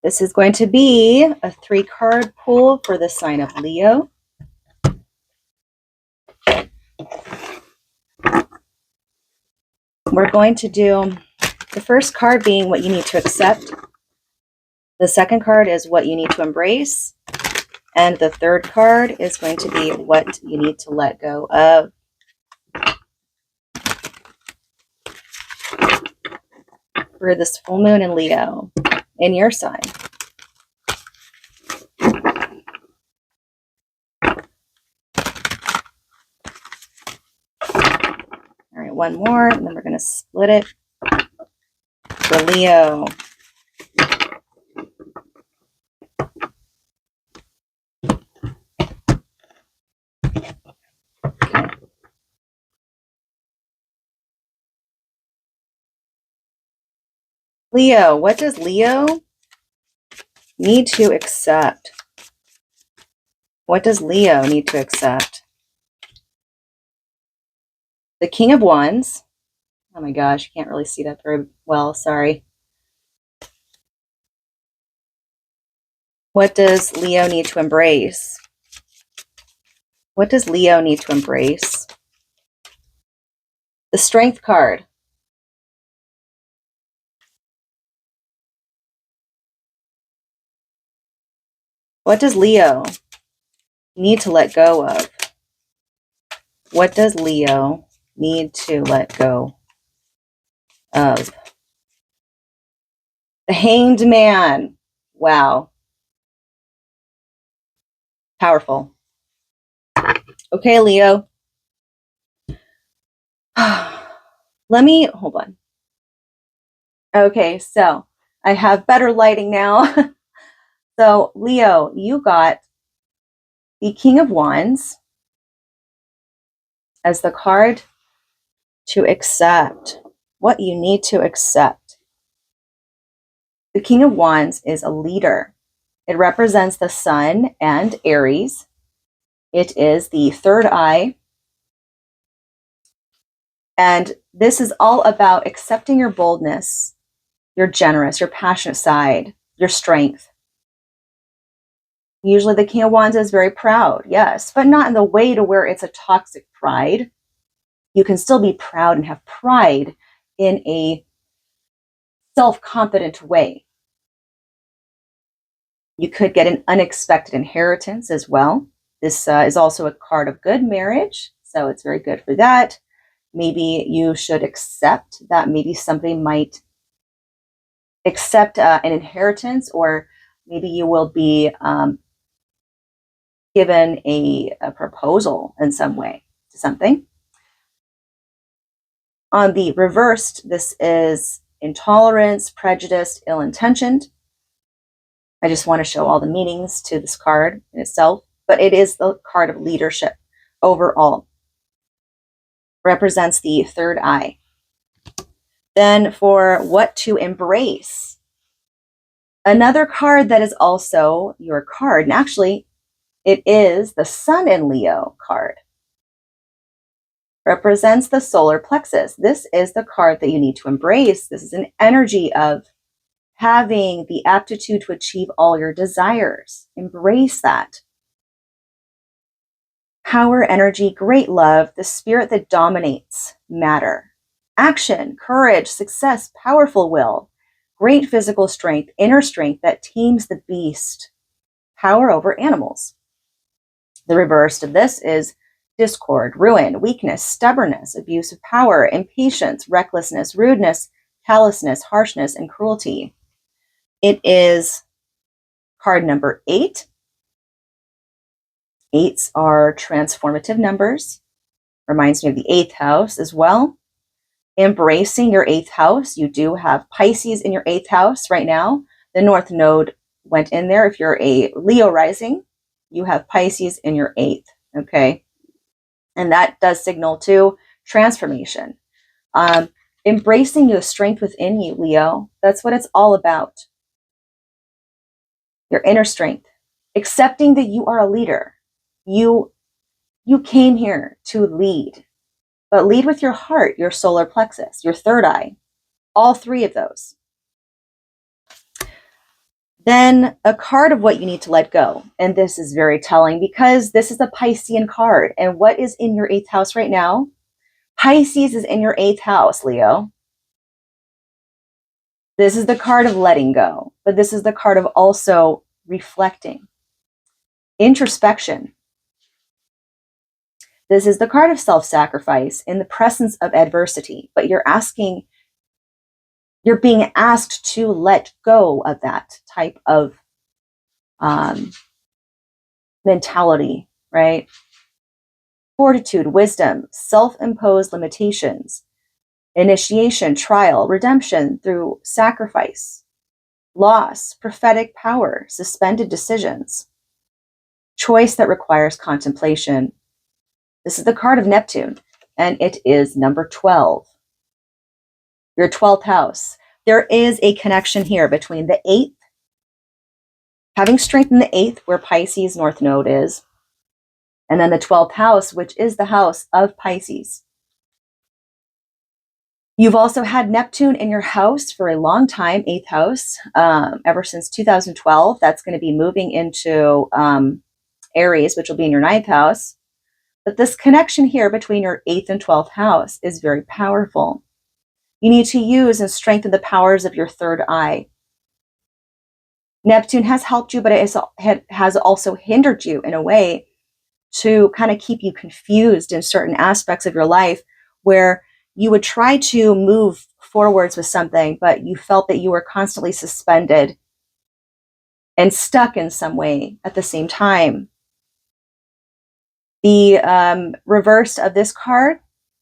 This is going to be a 3-card pull for the sign of Leo. We're going to do the first card being what you need to accept. The second card is what you need to embrace. And the third card is going to be what you need to let go of. For this full moon in Leo, in your sign. All right, one more, and then we're going to split it for Leo. Okay. Leo, what does Leo need to accept? What does Leo need to accept? The King of Wands. Oh my gosh, you can't really see that very well, sorry. What does Leo need to embrace? What does Leo need to embrace? The Strength card. What does Leo need to let go of? What does Leo need to let go of? The Hanged Man. Wow. Powerful. Okay, Leo. Let me, hold on. Okay, so I have better lighting now. So, Leo, you got the King of Wands as the card to accept what you need to accept. The King of Wands is a leader. It represents the Sun and Aries. It is the third eye. And this is all about accepting your boldness, your generous, your passionate side, your strength. Usually the King of Wands is very proud, yes, but not in the way to where it's a toxic pride. You can still be proud and have pride in a self-confident way. You could get an unexpected inheritance as well. This is also a card of good marriage, so it's very good for that. Maybe you should accept that maybe somebody might accept an inheritance, or maybe you will be given a proposal in some way to something. On the reversed, this is intolerance, prejudice, ill-intentioned. I just want to show all the meanings to this card in itself, but it is the card of leadership overall. Represents the third eye. Then for what to embrace, another card that is also your card, and actually it is the Sun in Leo card. Represents the solar plexus. This is the card that you need to embrace. This is an energy of having the aptitude to achieve all your desires. Embrace that. Power, energy, great love, the spirit that dominates matter. Action, courage, success, powerful will, great physical strength, inner strength that teams the beast. Power over animals. The reverse of this is discord, ruin, weakness, stubbornness, abuse of power, impatience, recklessness, rudeness, callousness, harshness, and cruelty. It is card number 8. 8s are transformative numbers. Reminds me of the 8th house as well. Embracing your 8th house. You do have Pisces in your 8th house right now. The North Node went in there. If you're a Leo rising, you have Pisces in your 8th, okay? And that does signal to transformation. Embracing the strength within you, Leo. That's what it's all about. Your inner strength. Accepting that you are a leader. You came here to lead. But lead with your heart, your solar plexus, your third eye. All 3 of those. Then a card of what you need to let go. And this is very telling because this is a Piscean card. And what is in your 8th house right now? Pisces is in your 8th house, Leo. This is the card of letting go, but this is the card of also reflecting, introspection. This is the card of self-sacrifice in the presence of adversity, but you're being asked to let go of that type of mentality, right? Fortitude, wisdom, self-imposed limitations, initiation, trial, redemption through sacrifice, loss, prophetic power, suspended decisions, choice that requires contemplation. This is the card of Neptune, and it is number 12, your 12th house. There is a connection here between the 8th, having strength in the 8th, where Pisces North Node is, and then the 12th house, which is the house of Pisces. You've also had Neptune in your house for a long time, 8th house, ever since 2012. That's going to be moving into Aries, which will be in your 9th house. But this connection here between your 8th and 12th house is very powerful. You need to use and strengthen the powers of your third eye. Neptune has helped you, but it has also hindered you in a way to kind of keep you confused in certain aspects of your life where you would try to move forwards with something, but you felt that you were constantly suspended and stuck in some way at the same time. The reverse of this card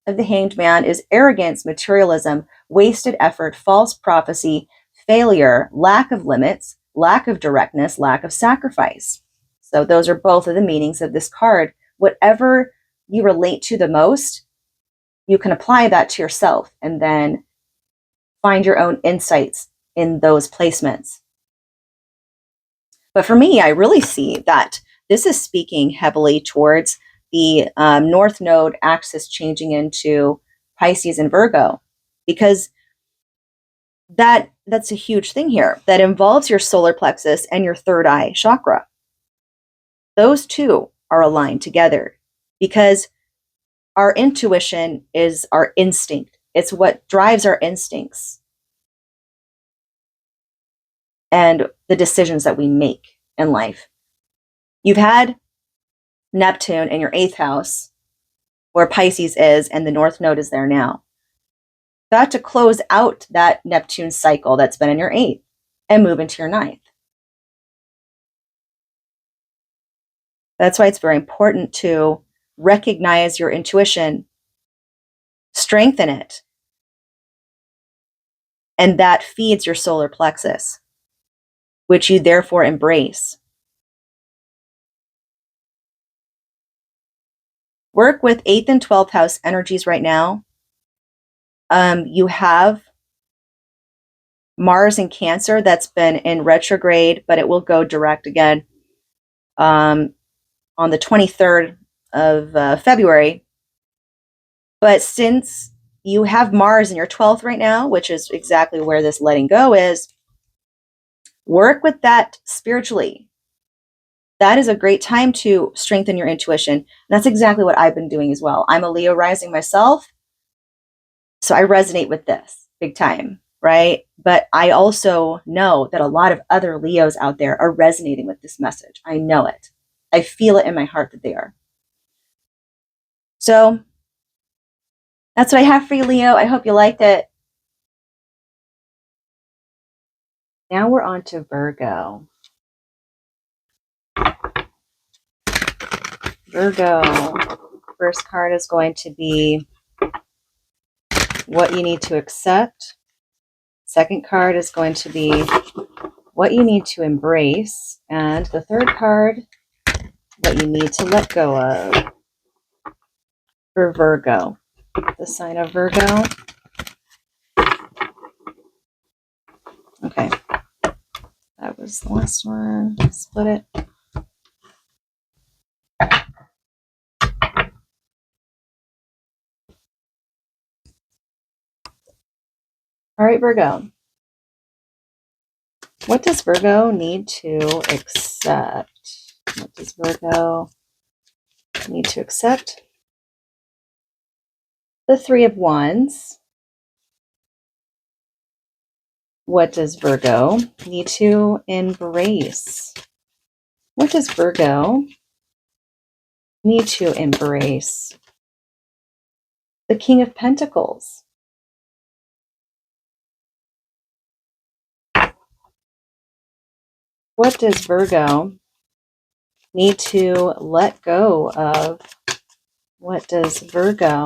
of the Hanged Man is arrogance, materialism, wasted effort, false prophecy, failure, lack of limits, lack of directness, lack of sacrifice. So those are both of the meanings of this card. Whatever you relate to the most, you can apply that to yourself and then find your own insights in those placements. But for me, I really see that this is speaking heavily towards the North Node axis changing into Pisces and Virgo, because that's a huge thing here that involves your solar plexus and your third eye chakra. Those two are aligned together because our intuition is our instinct. It's what drives our instincts and the decisions that we make in life. You've had Neptune in your 8th house, where Pisces is, and the North Node is there now. Got to close out that Neptune cycle that's been in your 8th and move into your 9th. That's why it's very important to recognize your intuition, strengthen it, and that feeds your solar plexus, which you therefore embrace. Work with 8th and 12th house energies right now. You have Mars in Cancer that's been in retrograde, but it will go direct again on the 23rd of February. But since you have Mars in your 12th right now, which is exactly where this letting go is, work with that spiritually. That is a great time to strengthen your intuition. And that's exactly what I've been doing as well. I'm a Leo rising myself, so I resonate with this big time, right? But I also know that a lot of other Leos out there are resonating with this message. I know it. I feel it in my heart that they are. So that's what I have for you, Leo. I hope you liked it. Now we're on to Virgo. Virgo, first card is going to be what you need to accept. Second card is going to be what you need to embrace. And the third card, what you need to let go of. For Virgo, the sign of Virgo. Okay, that was the last one. Split it. All right, Virgo. What does Virgo need to accept? What does Virgo need to accept? The Three of Wands. What does Virgo need to embrace? What does Virgo need to embrace? The King of Pentacles. What does Virgo need to let go of? What does Virgo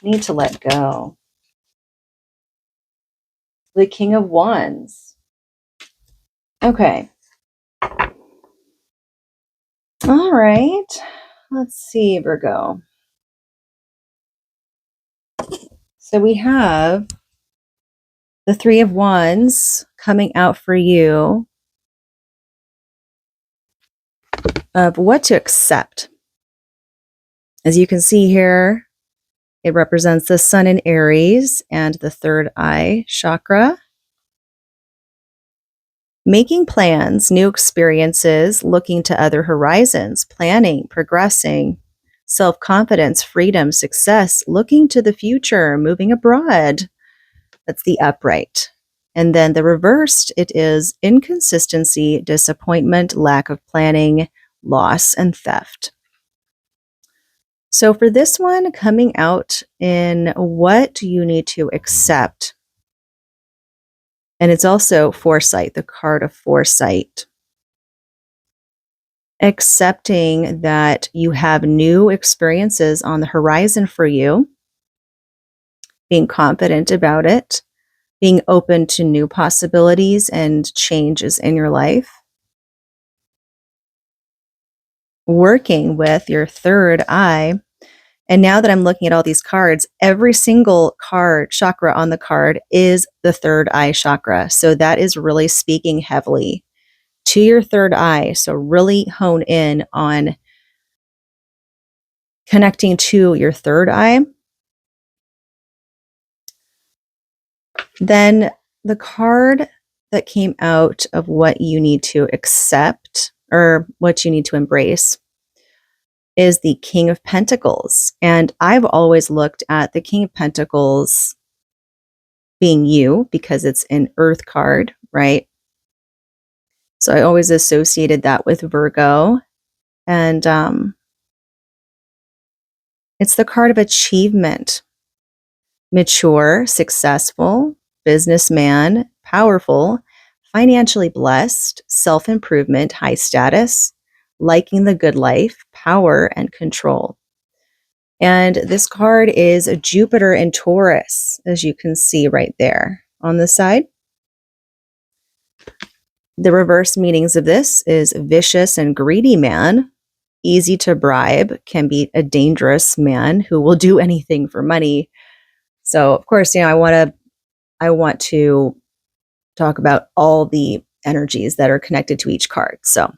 need to let go? The King of Wands. Okay. All right. Let's see, Virgo. So we have the Three of Wands coming out for you of what to accept. As you can see here, it represents the Sun in Aries and the third eye chakra. Making plans, new experiences, looking to other horizons, planning, progressing, self-confidence, freedom, success, looking to the future, moving abroad. That's the upright. And then the reversed, it is inconsistency, disappointment, lack of planning, loss, and theft. So for this one, coming out in what you need to accept. And it's also foresight, the card of foresight. Accepting that you have new experiences on the horizon for you, being confident about it, being open to new possibilities and changes in your life. Working with your third eye. And now that I'm looking at all these cards, every single card, chakra on the card is the third eye chakra. So that is really speaking heavily to your third eye. So really hone in on connecting to your third eye. Then the card that came out of what you need to accept or what you need to embrace is the King of Pentacles. And I've always looked at the King of Pentacles being you because it's an earth card, right? So I always associated that with Virgo. And it's the card of achievement, mature, successful, businessman, powerful, financially blessed, self-improvement, high status, liking the good life, power, and control. And this card is a Jupiter in Taurus, as you can see right there on the side. The reverse meanings of this is vicious and greedy man, easy to bribe, can be a dangerous man who will do anything for money. So, of course, I want to talk about all the energies that are connected to each card. So,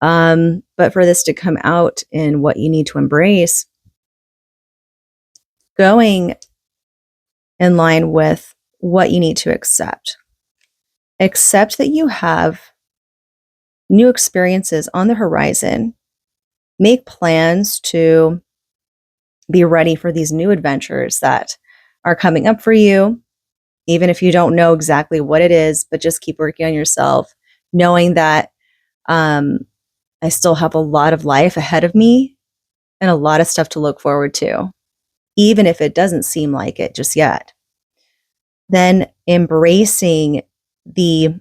but for this to come out in what you need to embrace, going in line with what you need to accept. Accept that you have new experiences on the horizon. Make plans to be ready for these new adventures that are coming up for you, even if you don't know exactly what it is, but just keep working on yourself, knowing that I still have a lot of life ahead of me and a lot of stuff to look forward to, even if it doesn't seem like it just yet. Then embracing the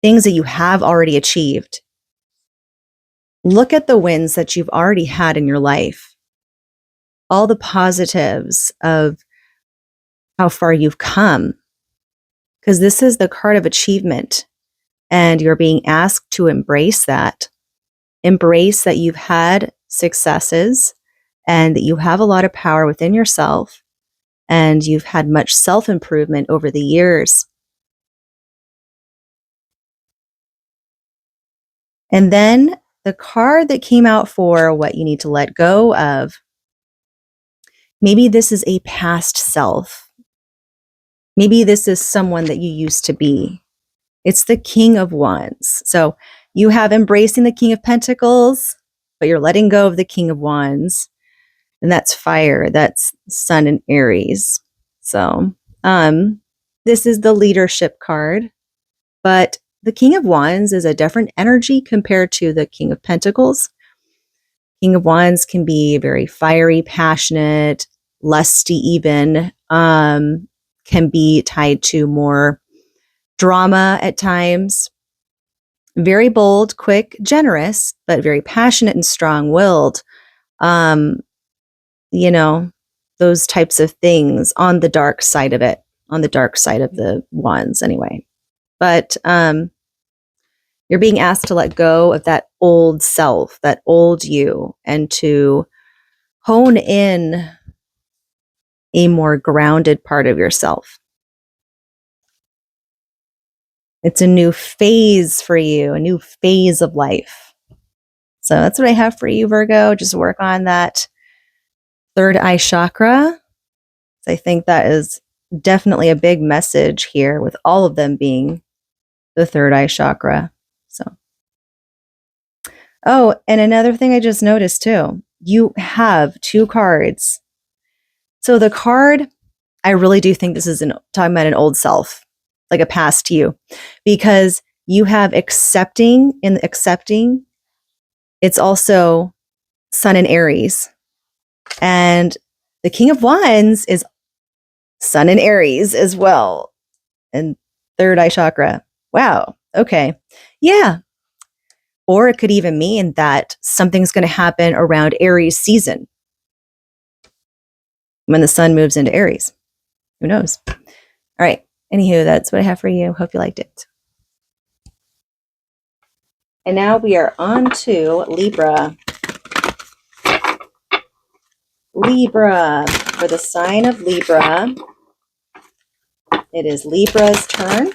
things that you have already achieved. Look at the wins that you've already had in your life, all the positives of how far you've come, because this is the card of achievement, and you're being asked to embrace that. Embrace that you've had successes and that you have a lot of power within yourself, and you've had much self-improvement over the years. And then the card that came out for what you need to let go of, maybe this is a past self. Maybe this is someone that you used to be. It's the King of Wands. So you have embracing the King of Pentacles, but you're letting go of the King of Wands. And that's fire. That's Sun and Aries. So this is the leadership card, but the King of Wands is a different energy compared to the King of Pentacles. King of Wands can be very fiery, passionate, lusty even, can be tied to more drama at times. Very bold, quick, generous, but very passionate and strong-willed. You know, those types of things on the dark side of it, on the dark side of the wands anyway. But you're being asked to let go of that old self, that old you, and to hone in a more grounded part of yourself. It's a new phase for you, a new phase of life. So that's what I have for you, Virgo. Just work on that third eye chakra. I think that is definitely a big message here, with all of them being the third eye chakra. So, oh, and another thing I just noticed too, you have two cards. So the card, I really do think this is talking about an old self, like a past you, because you have accepting. In accepting, it's also Sun and Aries, and the King of Wands is Sun and Aries as well, and third eye chakra. Wow. Okay. Yeah. Or it could even mean that something's going to happen around Aries season when the sun moves into Aries. Who knows? All right. Anywho, that's what I have for you. Hope you liked it. And now we are on to Libra. Libra. For the sign of Libra, it is Libra's turn.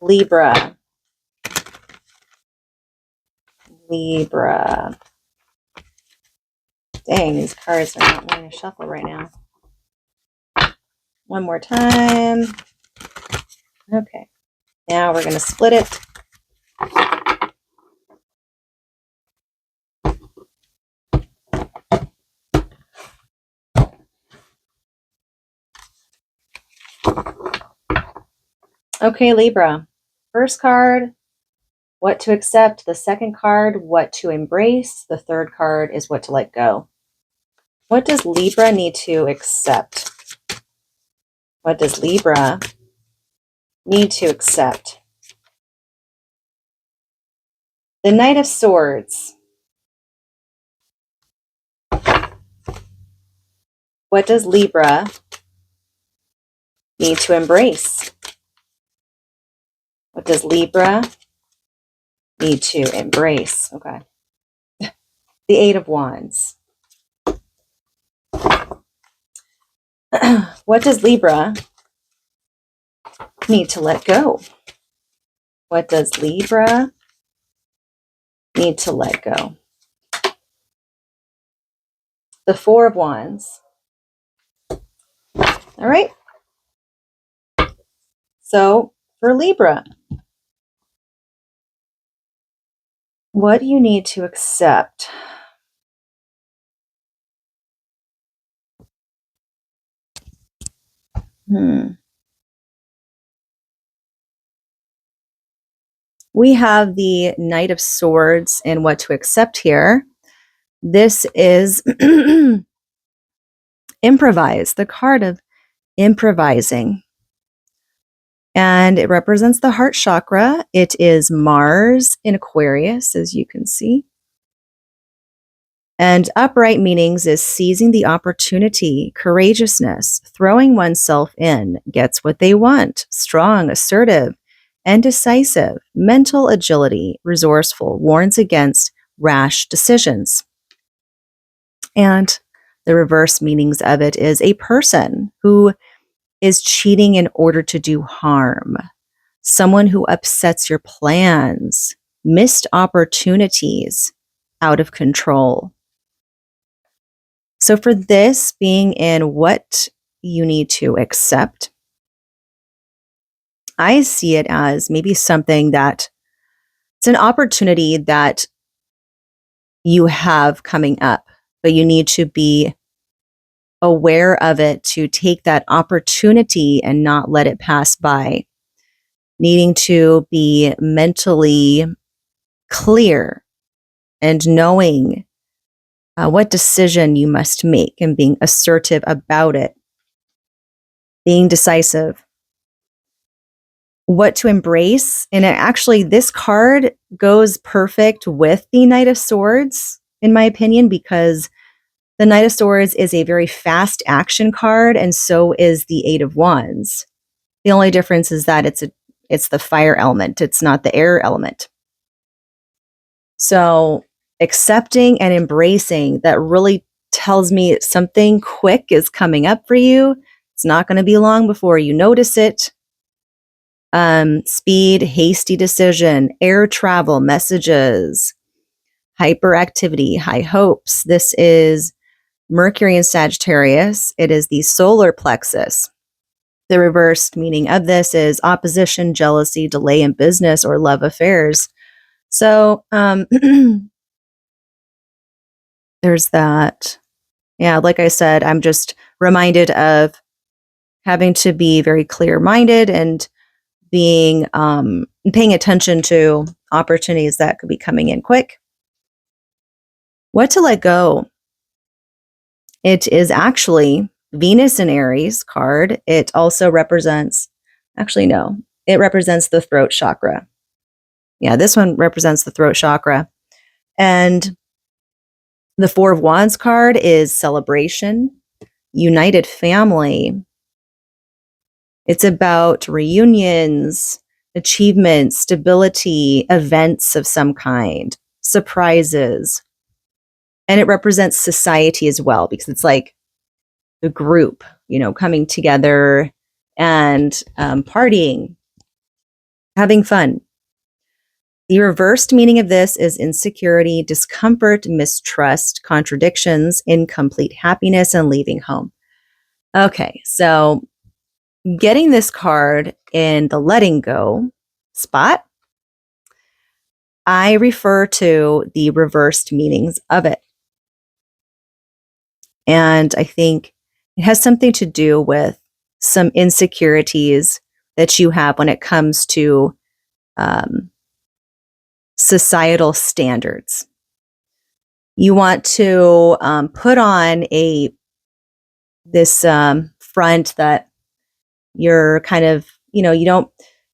Libra. Libra. Dang, these cards are not wanting to shuffle right now. One more time. Okay. Now we're going to split it. Okay, Libra. First card, what to accept. The second card, what to embrace. The third card is what to let go. What does Libra need to accept? What does Libra need to accept? The Knight of Swords. What does Libra need to embrace? What does Libra need to embrace? Okay. The Eight of Wands. What does Libra need to let go? What does Libra need to let go? The Four of Wands. All right. So for Libra, what do you need to accept? We have the Knight of Swords and what to accept here. This is improvise, the card of improvising. And it represents the heart chakra. It is Mars in Aquarius, as you can see. And upright meanings is seizing the opportunity, courageousness, throwing oneself in, gets what they want, strong, assertive, and decisive, mental agility, resourceful, warns against rash decisions. And the reverse meanings of it is a person who is cheating in order to do harm, someone who upsets your plans, missed opportunities, out of control. So for this being in what you need to accept, I see it as maybe something that it's an opportunity that you have coming up, but you need to be aware of it to take that opportunity and not let it pass by. Needing to be mentally clear and knowing what decision you must make and being assertive about it, being decisive, what to embrace. And actually, this card goes perfect with the Knight of Swords, in my opinion, because the Knight of Swords is a very fast action card, and so is the Eight of Wands. The only difference is that it's the fire element, it's not the air element. So accepting and embracing that really tells me something quick is coming up for you. It's not going to be long before you notice it. Speed, hasty decision, air travel, messages, hyperactivity, high hopes. This is Mercury in Sagittarius. It is the solar plexus. The reversed meaning of this is opposition, jealousy, delay in business, or love affairs. So there's that. Yeah, like I said, I'm just reminded of having to be very clear-minded and being paying attention to opportunities that could be coming in quick. What to let go? It is actually Venus in Aries card. It also represents, it represents the throat chakra. Yeah, this one represents the throat chakra. And the Four of Wands card is celebration, united family. It's about reunions, achievements, stability, events of some kind, surprises. And it represents society as well, because it's like the group, coming together and partying, having fun. The reversed meaning of this is insecurity, discomfort, mistrust, contradictions, incomplete happiness, and leaving home. Okay, so getting this card in the letting go spot, I refer to the reversed meanings of it. And I think it has something to do with some insecurities that you have when it comes to societal standards. You want to put on this front that you're kind of, you don't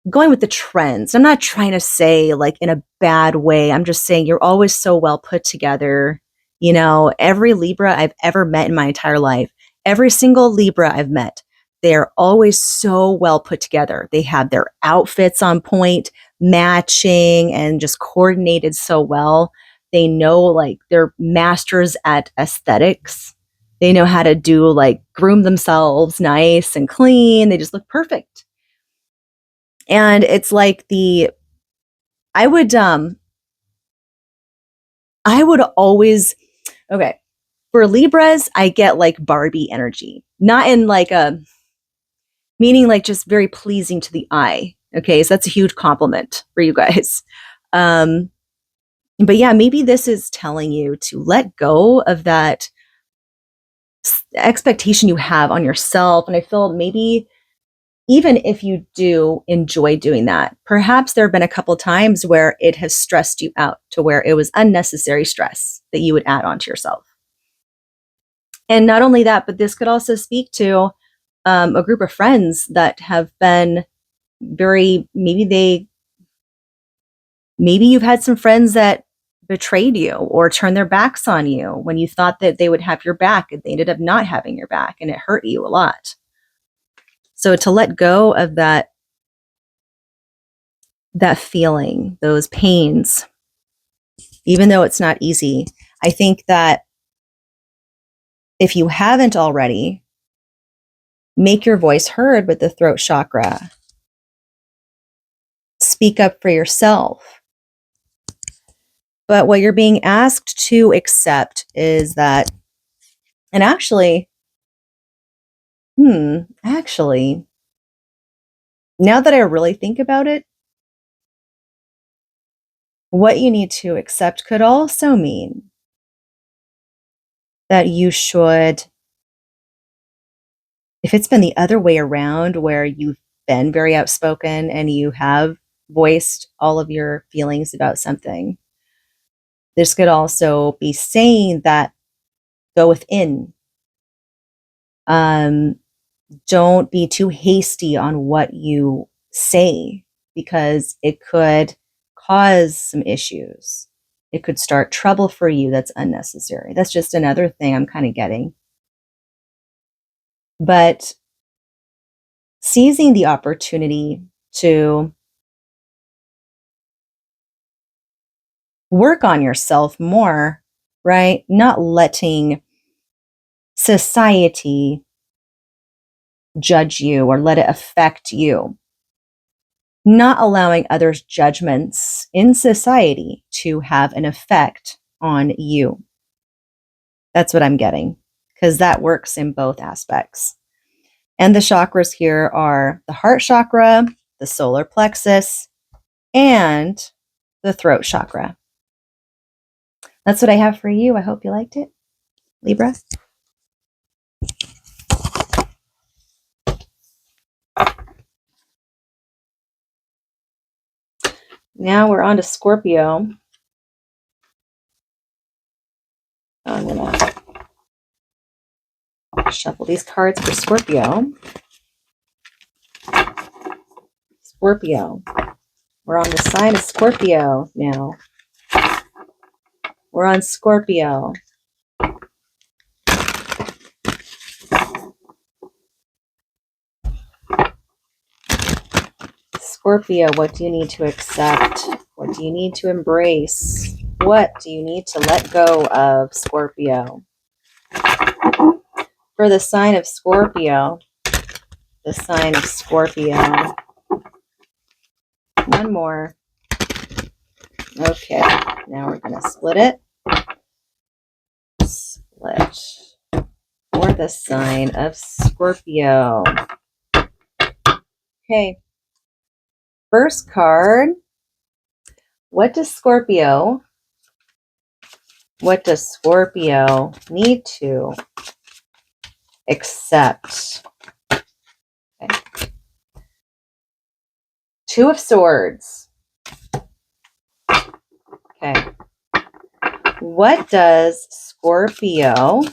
going with the trends. I'm not trying to say like in a bad way. I'm just saying you're always so well put together. Every Libra I've ever met in my entire life, every single Libra I've met, they're always so well put together. They have their outfits on point, matching, and just coordinated so well. They know, like, they're masters at aesthetics. They know how to groom themselves nice and clean. They just look perfect. And it's like I would always, okay, for Libras, I get like Barbie energy, not in like a meaning like just very pleasing to the eye. Okay, so that's a huge compliment for you guys. But yeah, maybe this is telling you to let go of that expectation you have on yourself. And I feel maybe even if you do enjoy doing that, perhaps there have been a couple times where it has stressed you out to where it was unnecessary stress that you would add onto yourself. And not only that, but this could also speak to a group of friends that have been maybe you've had some friends that betrayed you or turned their backs on you when you thought that they would have your back, and they ended up not having your back, and it hurt you a lot. So to let go of that feeling, those pains, even though it's not easy, I think that if you haven't already, make your voice heard with the throat chakra. Speak up for yourself. But what you're being asked to accept is that, and actually, Now that I really think about it, what you need to accept could also mean that you should, if it's been the other way around where you've been very outspoken and you have voiced all of your feelings about something, this could also be saying that go within. Don't be too hasty on what you say because it could cause some issues. It could start trouble for you that's unnecessary. That's just another thing I'm kind of getting. But seizing the opportunity to work on yourself more, right? Not letting society judge you or let it affect you. Not allowing others' judgments in society to have an effect on you. That's what I'm getting, because that works in both aspects. And the chakras here are the heart chakra, the solar plexus, and the throat chakra. That's what I have for you. I hope you liked it, Libra. Now we're on to Scorpio. I'm going to shuffle these cards for Scorpio. Scorpio. We're on the sign of Scorpio now. We're on Scorpio. Scorpio, what do you need to accept? What do you need to embrace? What do you need to let go of, Scorpio? For the sign of Scorpio, the sign of Scorpio. One more. Okay, now we're going to split it. Split. For the sign of Scorpio. Okay. First card. What does Scorpio need to accept? Okay. Two of Swords. Okay. What does Scorpio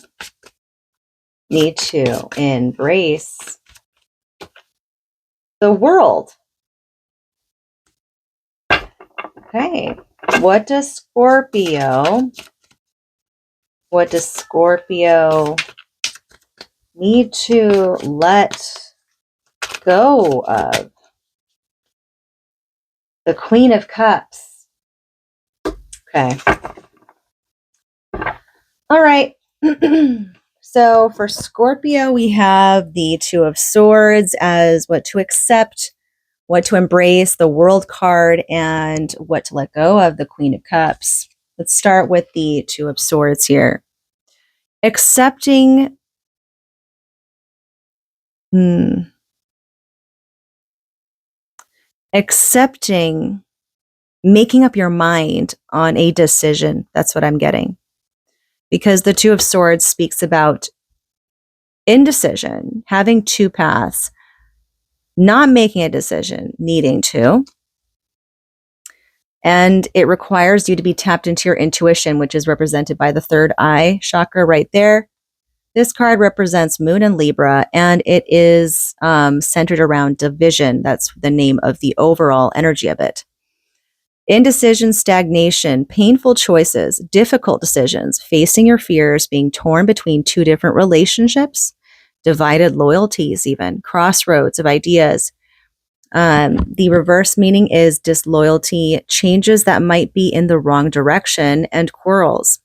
need to embrace? The World. Okay. What does Scorpio need to let go of? The Queen of Cups. Okay. All right. So for Scorpio, we have the Two of Swords as what to accept, what to embrace, the World card, and what to let go of, the Queen of Cups. Let's start with the Two of Swords here. Accepting making up your mind on a decision. That's what I'm getting. Because the Two of Swords speaks about indecision, having two paths, not making a decision, needing to. And it requires you to be tapped into your intuition, which is represented by the third eye chakra right there. This card represents Moon and Libra, and it is centered around division. That's the name of the overall energy of it. Indecision, stagnation, painful choices, difficult decisions, facing your fears, being torn between two different relationships, divided loyalties even, crossroads of ideas. The reverse meaning is disloyalty, changes that might be in the wrong direction, and quarrels.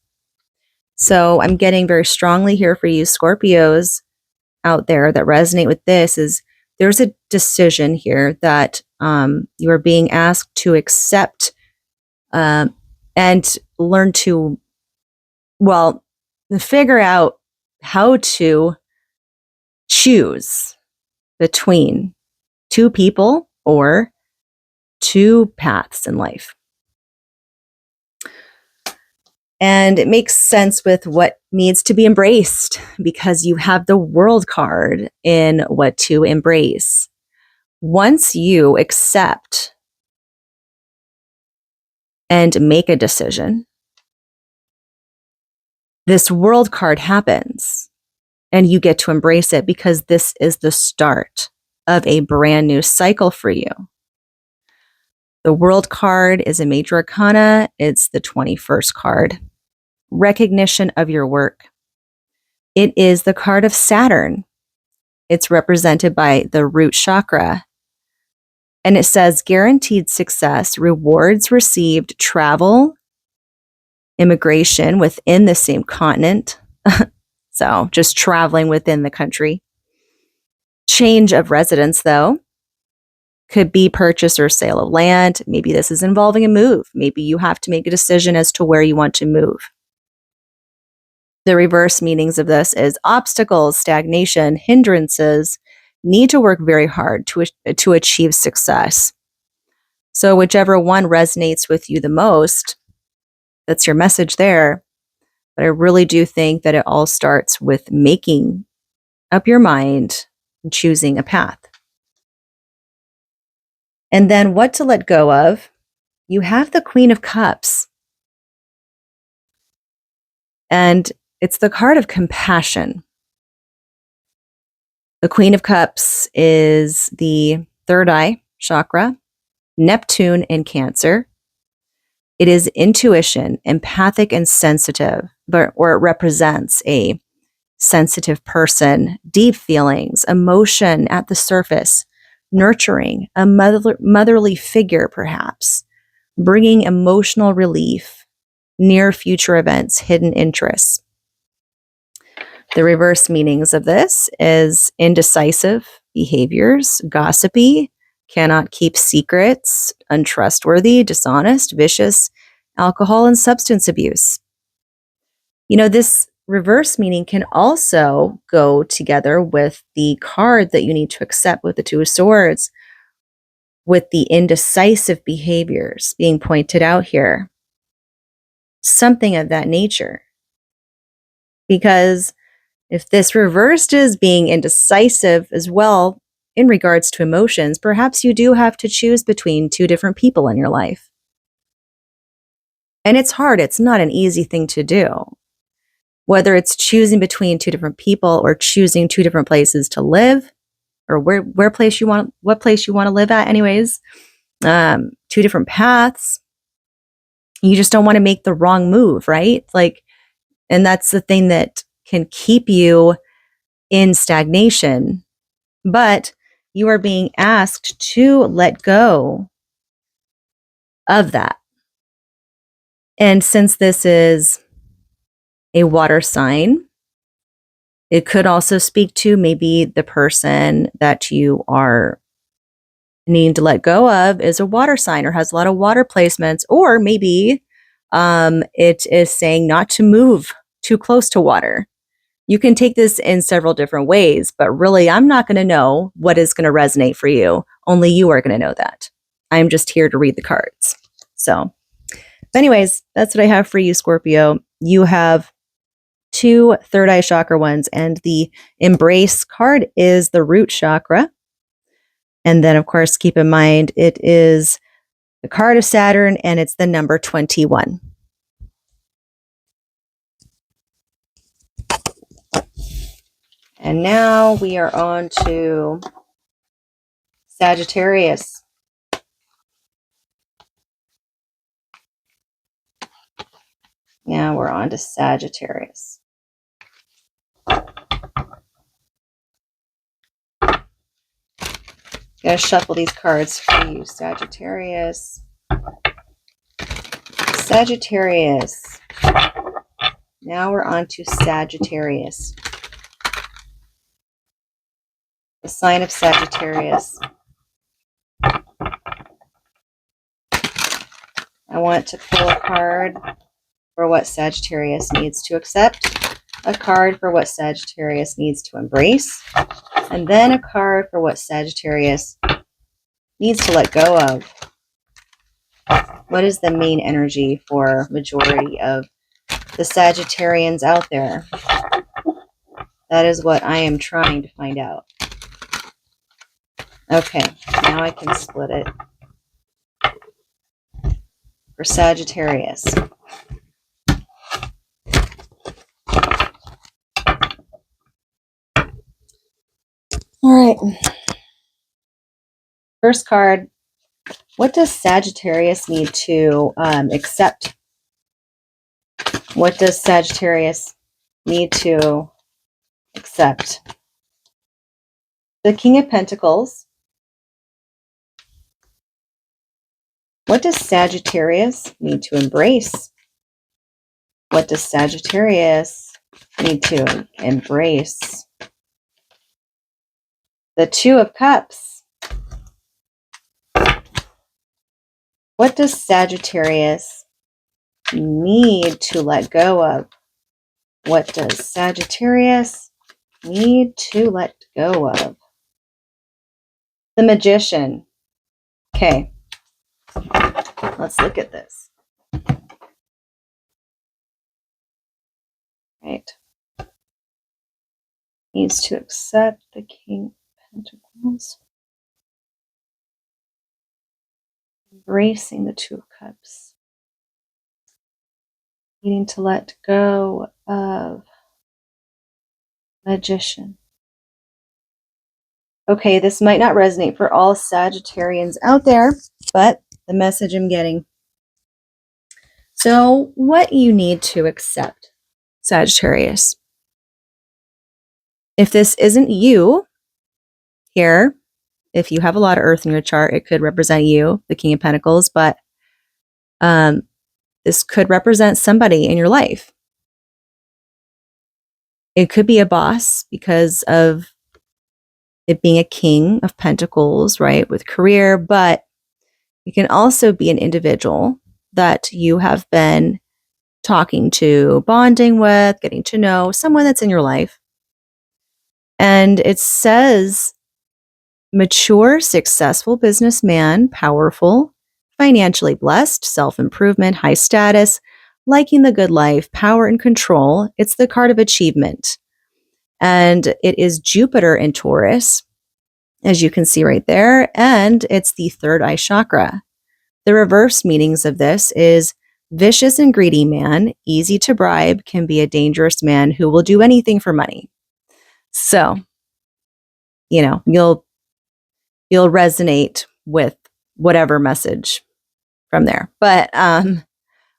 So I'm getting very strongly here for you Scorpios out there that resonate with this is there's a decision here that you are being asked to accept and learn to, figure out how to choose between two people or two paths in life. And it makes sense with what needs to be embraced because you have the World card in what to embrace. Once you accept and make a decision, this World card happens and you get to embrace it because this is the start of a brand new cycle for you. The World card is a major arcana. It's the 21st card. Recognition of your work. It is the card of Saturn. It's represented by the root chakra. And it says guaranteed success, rewards received, travel, immigration within the same continent. So just traveling within the country. Change of residence, though. Could be purchase or sale of land. Maybe this is involving a move. Maybe you have to make a decision as to where you want to move. The reverse meanings of this is obstacles, stagnation, hindrances, need to work very hard to achieve success. So whichever one resonates with you the most, that's your message there. But I really do think that it all starts with making up your mind and choosing a path. And then what to let go of. You have the Queen of Cups. And it's the card of compassion. The Queen of Cups is the third eye chakra, Neptune in Cancer. It is intuition, empathic and sensitive, or it represents a sensitive person, deep feelings, emotion at the surface, nurturing, a motherly figure perhaps, bringing emotional relief, near future events, hidden interests. The reverse meanings of this is indecisive behaviors, gossipy, cannot keep secrets, untrustworthy, dishonest, vicious, alcohol and substance abuse. You know, this reverse meaning can also go together with the card that you need to accept with the Two of Swords, with the indecisive behaviors being pointed out here. Something of that nature. Because if this reversed is being indecisive as well in regards to emotions, perhaps you do have to choose between two different people in your life. And it's hard. It's not an easy thing to do. Whether it's choosing between two different people or choosing two different places to live, or what place you want to live at anyways, two different paths. You just don't want to make the wrong move, right? And that's the thing that can keep you in stagnation, but you are being asked to let go of that. And since this is a water sign, it could also speak to maybe the person that you are needing to let go of is a water sign or has a lot of water placements, or maybe it is saying not to move too close to water. You can take this in several different ways, but really, I'm not going to know what is going to resonate for you. Only you are going to know that. I'm just here to read the cards. So, anyways, that's what I have for you, Scorpio. You have two third eye chakra ones, and the embrace card is the root chakra. And then, of course, keep in mind, it is the card of Saturn, and it's the number 21. And now we are on to Sagittarius. Now we're on to Sagittarius. Gotta shuffle these cards for you, Sagittarius. Sagittarius. Now we're on to Sagittarius. The sign of Sagittarius. I want to pull a card for what Sagittarius needs to accept, a card for what Sagittarius needs to embrace, and then a card for what Sagittarius needs to let go of? What is the main energy for majority of the Sagittarians out there? That is what I am trying to find out. Okay, now I can split it. For Sagittarius. All right. First card. What does Sagittarius need to accept? What does Sagittarius need to accept? The King of Pentacles. What does Sagittarius need to embrace? What does Sagittarius need to embrace? The Two of Cups. What does Sagittarius need to let go of? What does Sagittarius need to let go of? The Magician. Okay, let's look at this. Right. Needs to accept the King of Pentacles. Embracing the Two of Cups. Needing to let go of Magician. Okay, this might not resonate for all Sagittarians out there, but the message I'm getting. So, what you need to accept, Sagittarius. If this isn't you here, if you have a lot of Earth in your chart, it could represent you, the King of Pentacles, but this could represent somebody in your life. It could be a boss because of it being a King of Pentacles, right, with career, but it can also be an individual that you have been talking to, bonding with, getting to know, someone that's in your life. And it says mature, successful businessman, powerful, financially blessed, self-improvement, high status, liking the good life, power and control. It's the card of achievement. And it is Jupiter in Taurus, as you can see right there. And it's the third eye chakra. The reverse meanings of this is vicious and greedy man, easy to bribe, can be a dangerous man who will do anything for money. So, you'll resonate with whatever message from there. But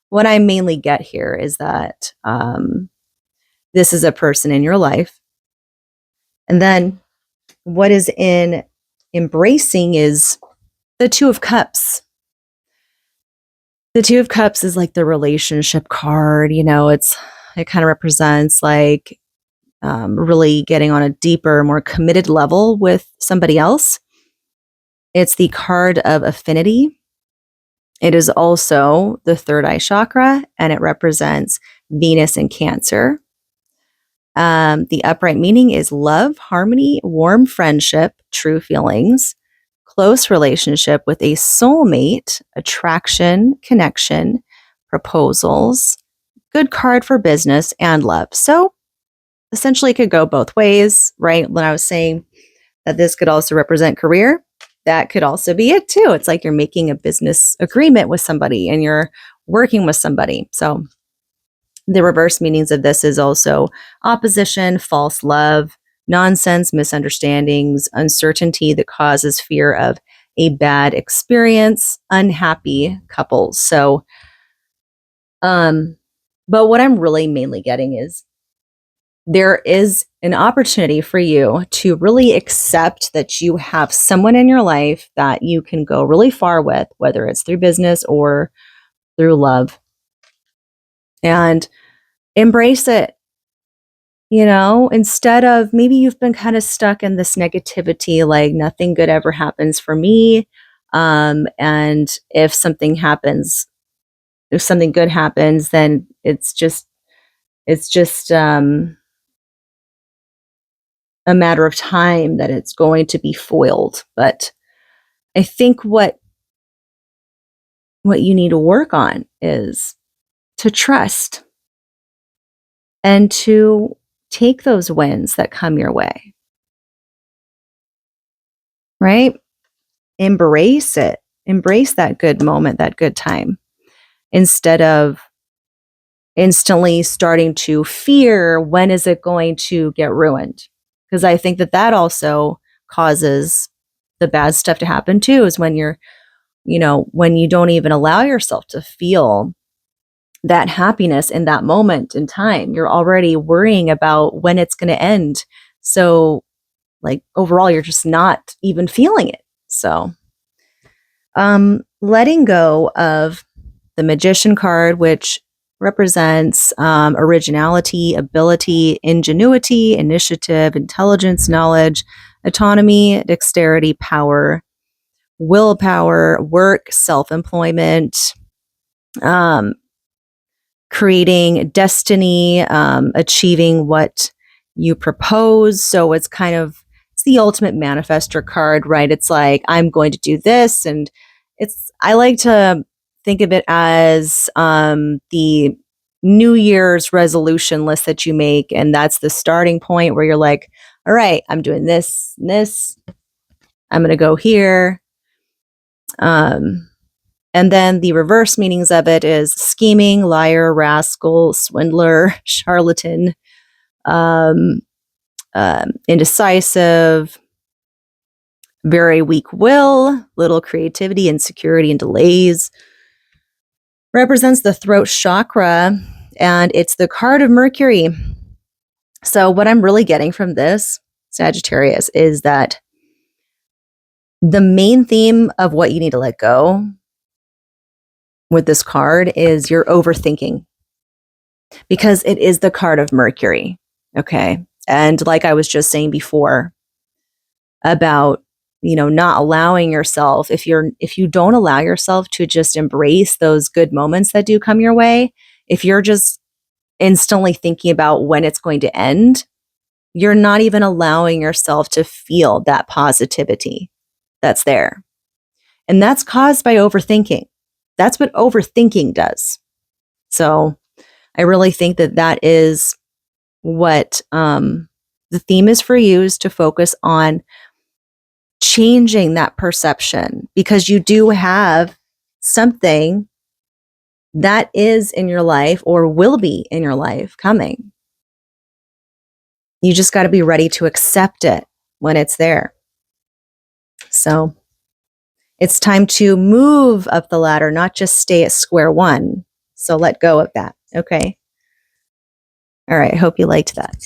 what I mainly get here is that this is a person in your life. And then what is in embracing is the Two of Cups. The Two of Cups is like the relationship card. It kind of represents like really getting on a deeper, more committed level with somebody else. It's the card of affinity. It is also the third eye chakra, and it represents Venus in Cancer. The upright meaning is love, harmony, warm friendship, true feelings, close relationship with a soulmate, attraction, connection, proposals, good card for business and love. So essentially it could go both ways, right? When I was saying that this could also represent career, that could also be it too. It's like you're making a business agreement with somebody and you're working with somebody. So the reverse meanings of this is also opposition, false love, nonsense, misunderstandings, uncertainty that causes fear of a bad experience, unhappy couples. So, but what I'm really mainly getting is there is an opportunity for you to really accept that you have someone in your life that you can go really far with, whether it's through business or through love, and embrace it. Instead of maybe you've been kind of stuck in this negativity, like nothing good ever happens for me. And if something good happens, then it's just a matter of time that it's going to be foiled. But I think what you need to work on is to trust and to take those wins that come your way, right? Embrace it. Embrace that good moment, that good time, instead of instantly starting to fear when is it going to get ruined. Because I think that also causes the bad stuff to happen too, is when when you don't even allow yourself to feel that happiness in that moment in time. You're already worrying about when it's going to end. So like overall, you're just not even feeling it. So letting go of the Magician card, which represents originality, ability, ingenuity, initiative, intelligence, knowledge, autonomy, dexterity, power, willpower, work, self-employment, creating destiny, achieving what you propose. So it's the ultimate manifestor card, right? It's like, I'm going to do this. And I like to think of it as the New Year's resolution list that you make. And that's the starting point where you're like, all right, I'm doing this and this. I'm going to go here. And then the reverse meanings of it is scheming, liar, rascal, swindler, charlatan, indecisive, very weak will, little creativity, insecurity, and delays. Represents the throat chakra, and it's the card of Mercury. So what I'm really getting from this, Sagittarius, is that the main theme of what you need to let go with this card is your overthinking, because it is the card of Mercury. Okay. And like I was just saying before about, not allowing yourself, if you don't allow yourself to just embrace those good moments that do come your way, if you're just instantly thinking about when it's going to end, you're not even allowing yourself to feel that positivity that's there. And that's caused by overthinking. That's what overthinking does. So I really think that is what the theme is for you, is to focus on changing that perception, because you do have something that is in your life or will be in your life coming. You just got to be ready to accept it when it's there. So it's time to move up the ladder, not just stay at square one. So let go of that. Okay. All right. I hope you liked that.